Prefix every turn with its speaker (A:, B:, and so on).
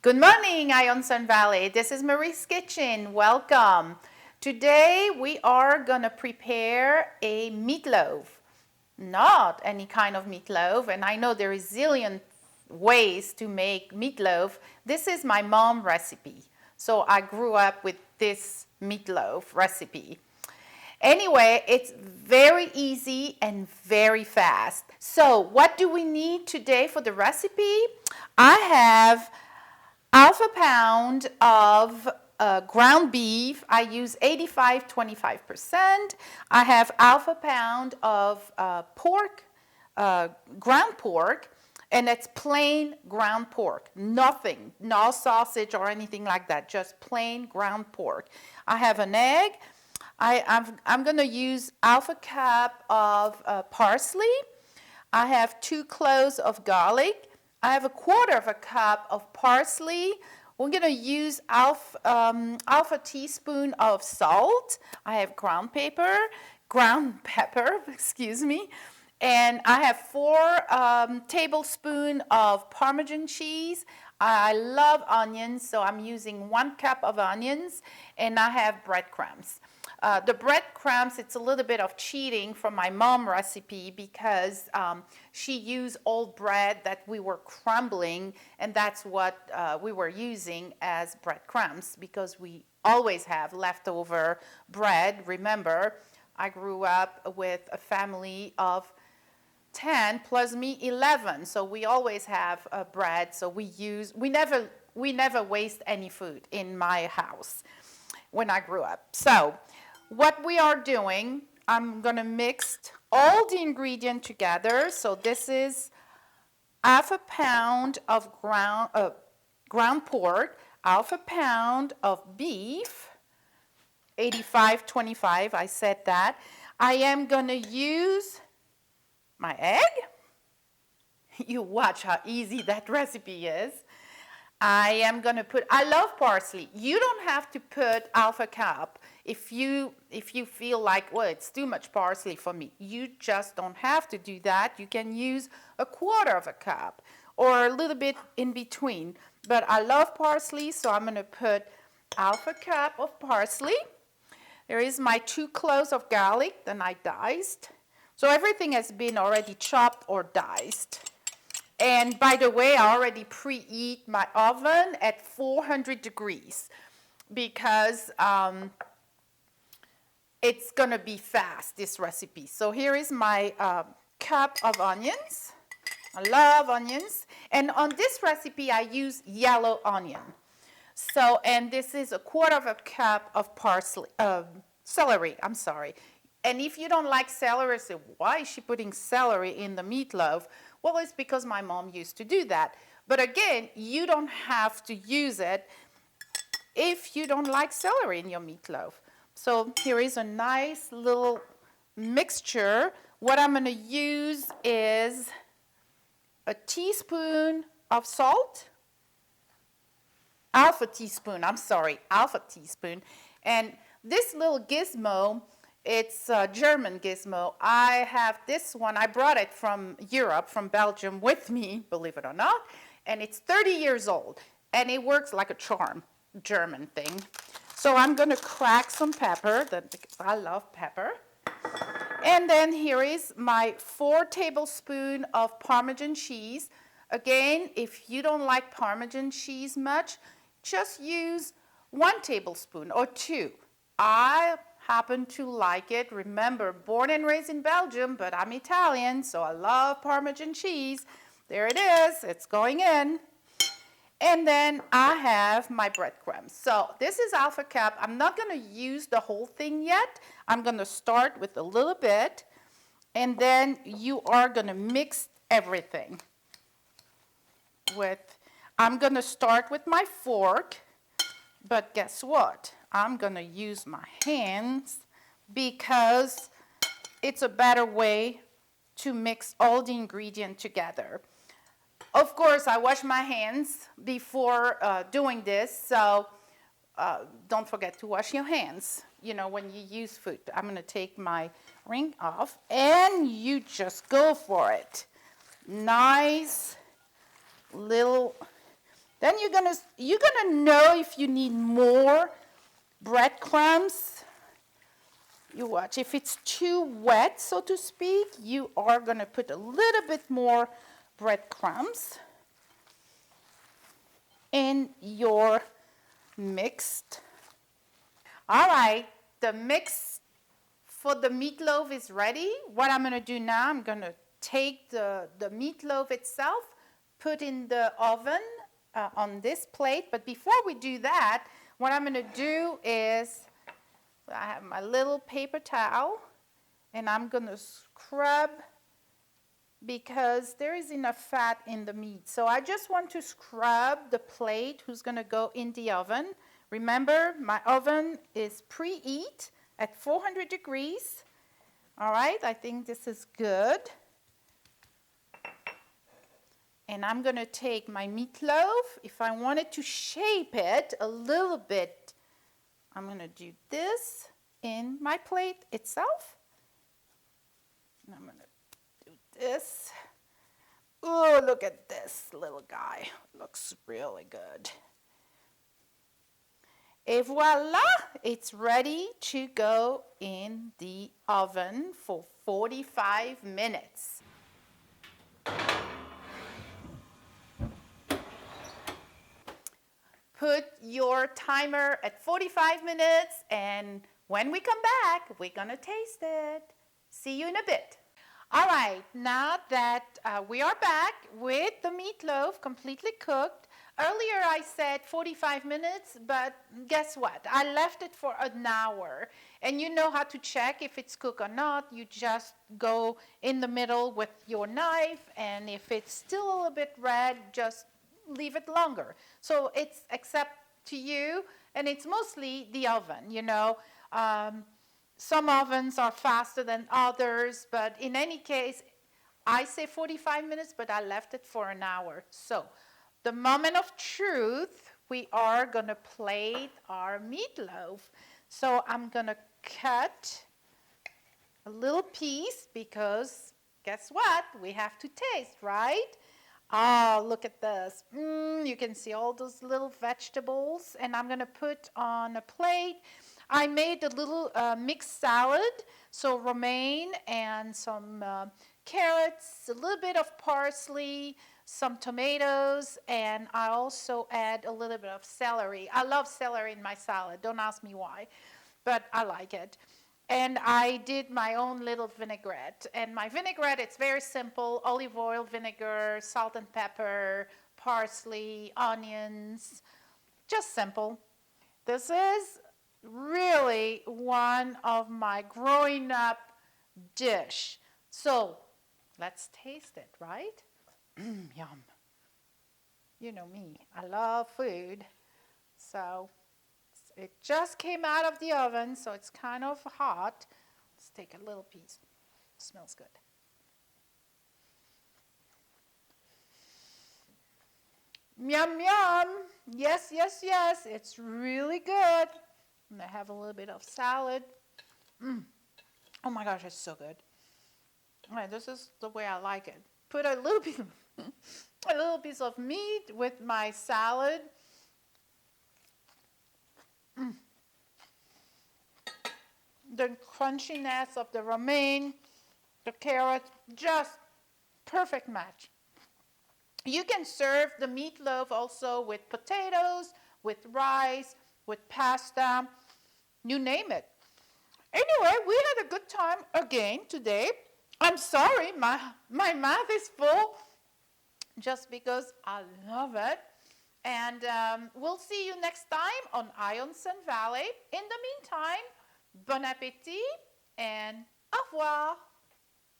A: Good morning, Sun Valley. This is Marie's Kitchen. Welcome. Today we are gonna prepare a meatloaf. Not any kind of meatloaf, and I know there are a zillion ways to make meatloaf. This is my mom's recipe. So I grew up with this meatloaf recipe. Anyway, it's very easy and very fast. So what do we need today for the recipe? I have half a pound of ground beef. I use 85-25%. I have half a pound of pork, ground pork, and it's plain ground pork. Nothing, no sausage or anything like that, just plain ground pork. I have an egg. I'm going to use half a cup of parsley. I have 2 cloves of garlic. I have a quarter of a cup of parsley. We're going to use half a teaspoon of salt. I have ground pepper, excuse me. And I have 4 tablespoons of Parmesan cheese. I love onions, so I'm using 1 cup of onions. And I have breadcrumbs. The breadcrumbs, it's a little bit of cheating from my mom recipe because she used old bread that we were crumbling, and that's what we were using as breadcrumbs because we always have leftover bread. Remember, I grew up with a family of 10 plus me 11, so we always have bread. So we never waste any food in my house when I grew up. So what we are doing, I'm going to mix all the ingredients together. So this is half a pound of ground pork, half a pound of beef, 85-25, I said that. I am going to use my egg. You watch how easy that recipe is. I am going to I love parsley. You don't have to put half a cup if you feel like, well, it's too much parsley for me. You just don't have to do that. You can use a quarter of a cup or a little bit in between. But I love parsley, so I'm going to put half a cup of parsley. There is my 2 cloves of garlic that I diced. So everything has been already chopped or diced. And by the way, I already preheat my oven at 400 degrees because it's going to be fast, this recipe. So here is my cup of onions. I love onions. And on this recipe, I use yellow onion. So, and this is a quarter of a cup of celery, I'm sorry. And if you don't like celery, say, why is she putting celery in the meatloaf? Well, it's because my mom used to do that. But again, you don't have to use it if you don't like celery in your meatloaf. So here is a nice little mixture. What I'm going to use is a teaspoon of salt. Half a teaspoon. And this little gizmo, it's a German gizmo. I have this one. I brought it from Europe, from Belgium with me, believe it or not. And it's 30 years old. And it works like a charm, German thing. So I'm going to crack some pepper, because I love pepper. And then here is my 4 tablespoons of Parmesan cheese. Again, if you don't like Parmesan cheese much, just use 1 tablespoon or 2. I happen to like it. Remember, born and raised in Belgium, but I'm Italian, so I love Parmesan cheese. There it is. It's going in. And then I have my breadcrumbs. So this is half a cup. I'm not going to use the whole thing yet. I'm going to start with a little bit, and then you are going to mix everything. I'm going to start with my fork, but guess what? I'm going to use my hands because it's a better way to mix all the ingredients together. Of course, I wash my hands before doing this, so don't forget to wash your hands, when you use food. I'm going to take my ring off, and you just go for it. Nice little Then you're gonna know if you need more breadcrumbs. You watch. If it's too wet, so to speak, you are gonna put a little bit more breadcrumbs in your mixed. All right, the mix for the meatloaf is ready. What I'm gonna do now, I'm gonna take the meatloaf itself, put in the oven on this plate. But before we do that, what I'm gonna do is, I have my little paper towel, and I'm gonna scrub because there is enough fat in the meat. So I just want to scrub the plate who's gonna go in the oven. Remember, my oven is preheat at 400 degrees. All right, I think this is good. And I'm gonna take my meatloaf. If I wanted to shape it a little bit, I'm gonna do this in my plate itself. And I'm gonna do this. Oh, look at this little guy. Looks really good. Et voila, it's ready to go in the oven for 45 minutes. Put your timer at 45 minutes, and when we come back, we're gonna taste it. See you in a bit. All right, now that we are back with the meatloaf completely cooked. Earlier I said 45 minutes, but guess what? I left it for an hour. And you know how to check if it's cooked or not. You just go in the middle with your knife, and if it's still a little bit red, just leave it longer. So it's except to you, and it's mostly the oven, you know. Some ovens are faster than others, but in any case, I say 45 minutes, but I left it for an hour. So the moment of truth, we are gonna plate our meatloaf. So I'm gonna cut a little piece because guess what? We have to taste, right? Oh, look at this. You can see all those little vegetables, and I'm gonna put on a plate. I made a little mixed salad, so romaine and some carrots, a little bit of parsley, some tomatoes, and I also add a little bit of celery. I love celery in my salad. Don't ask me why, but I like it. And I did my own little vinaigrette. And my vinaigrette, it's very simple: olive oil, vinegar, salt and pepper, parsley, onions, just simple. This is really one of my growing up dish. So let's taste it, right? Yum. You know me, I love food. So it just came out of the oven, so it's kind of hot. Let's take a little piece. Smells good. Yum, yum. Yes, yes, yes. It's really good. I'm going to have a little bit of salad. Oh my gosh, it's so good. All right, this is the way I like it. Put a little piece of meat with my salad. The crunchiness of the romaine, the carrot, just perfect match. You can serve the meatloaf also with potatoes, with rice, with pasta, you name it. Anyway, we had a good time again today. I'm sorry, my mouth is full just because I love it. And we'll see you next time on Sun Valley. In the meantime, bon appétit and au revoir.